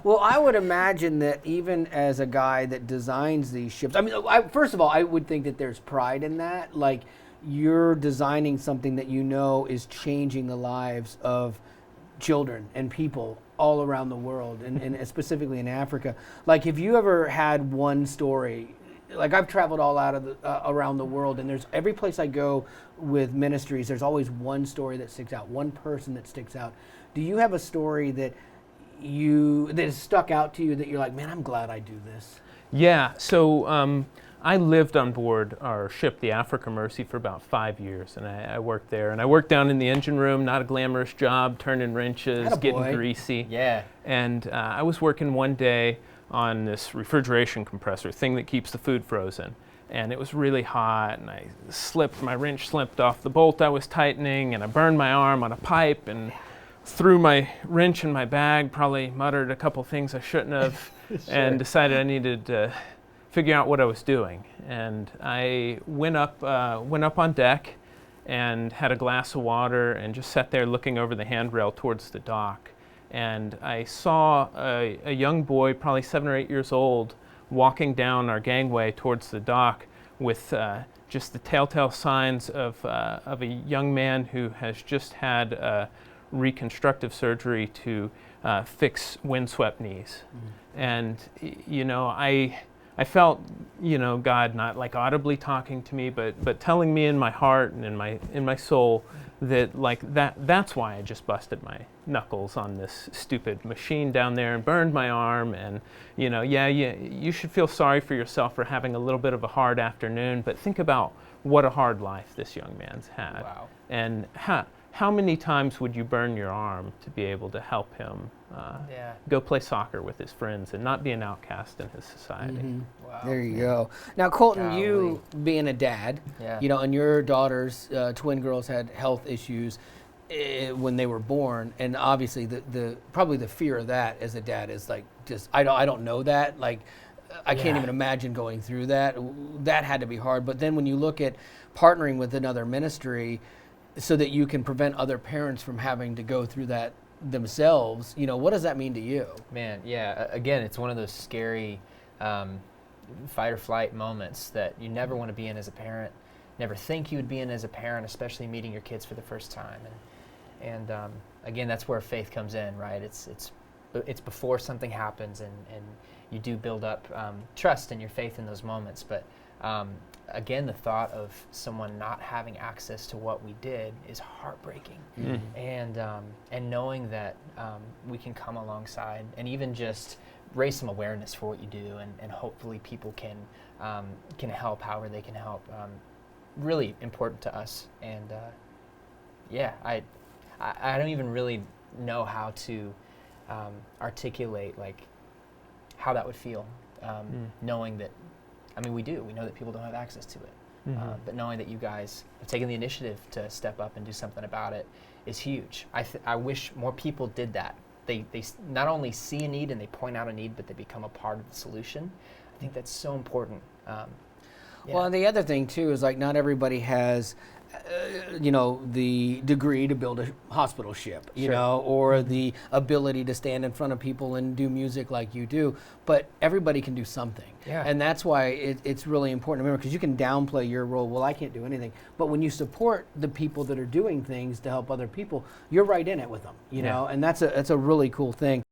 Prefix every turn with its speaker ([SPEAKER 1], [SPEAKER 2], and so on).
[SPEAKER 1] Well, I would imagine that even as a guy that designs these ships, I mean, first of all, I would think that there's pride in that. Like, you're designing something that you know is changing the lives of children and people all around the world, and specifically in Africa. Like, have you ever had one story? Like, I've traveled all out of around the world, and there's every place I go with ministries, there's always one story that sticks out, one person that sticks out. Do you have a story that has stuck out to you that you're like, man, I'm glad I do this?
[SPEAKER 2] Yeah. So I lived on board our ship, the Africa Mercy, for about 5 years, and I worked there. And I worked down in the engine room, not a glamorous job, turning wrenches, getting greasy.
[SPEAKER 3] Yeah.
[SPEAKER 2] And I was working one day on this refrigeration compressor, thing that keeps the food frozen. And it was really hot, and my wrench slipped off the bolt I was tightening, and I burned my arm on a pipe and threw my wrench in my bag, probably muttered a couple things I shouldn't have, sure. And decided I needed to figure out what I was doing. And I went up on deck and had a glass of water and just sat there looking over the handrail towards the dock. And I saw a young boy, probably 7 or 8 years old, walking down our gangway towards the dock with just the telltale signs of a young man who has just had reconstructive surgery to fix windswept knees. Mm-hmm. And, you know, I felt, you know, God not like audibly talking to me, but telling me in my heart and in my soul that, like, that's why I just busted my knuckles on this stupid machine down there and burned my arm. And, you know, you should feel sorry for yourself for having a little bit of a hard afternoon, but think about what a hard life this young man's had.
[SPEAKER 3] Wow.
[SPEAKER 2] And how many times would you burn your arm to be able to help him go play soccer with his friends and not be an outcast in his society?
[SPEAKER 1] Mm-hmm.
[SPEAKER 3] Wow.
[SPEAKER 1] There you go. Now, Colton,
[SPEAKER 3] Golly.
[SPEAKER 1] you being a dad, you know, and your daughter's twin girls had health issues when they were born, and obviously the probably the fear of that as a dad is like, just I don't know that, like I can't even imagine going through that. That had to be hard. But then when you look at partnering with another ministry so that you can prevent other parents from having to go through that themselves, you know, what does that mean to you?
[SPEAKER 3] Man, yeah, again, it's one of those scary fight or flight moments that you never want to be in as a parent, never think you would be in as a parent, especially meeting your kids for the first time. And again, that's where faith comes in, right? It's before something happens, and you do build up trust and your faith in those moments. But again, the thought of someone not having access to what we did is heartbreaking. Mm-hmm. And knowing that we can come alongside and even just raise some awareness for what you do, and hopefully people can help however they can help. Really important to us. And I don't even really know how to articulate like how that would feel, knowing that, I mean, we know that people don't have access to it, but knowing that you guys have taken the initiative to step up and do something about it is huge. I wish more people did that. They not only see a need and they point out a need, but they become a part of the solution. I think that's so important.
[SPEAKER 1] Well, and the other thing too is like not everybody has, you know, the degree to build a hospital ship, you know, or the ability to stand in front of people and do music like you do. But everybody can do something. Yeah. And that's why it's really important to remember, because you can downplay your role. Well, I can't do anything. But when you support the people that are doing things to help other people, you're right in it with them, you know, and that's a really cool thing.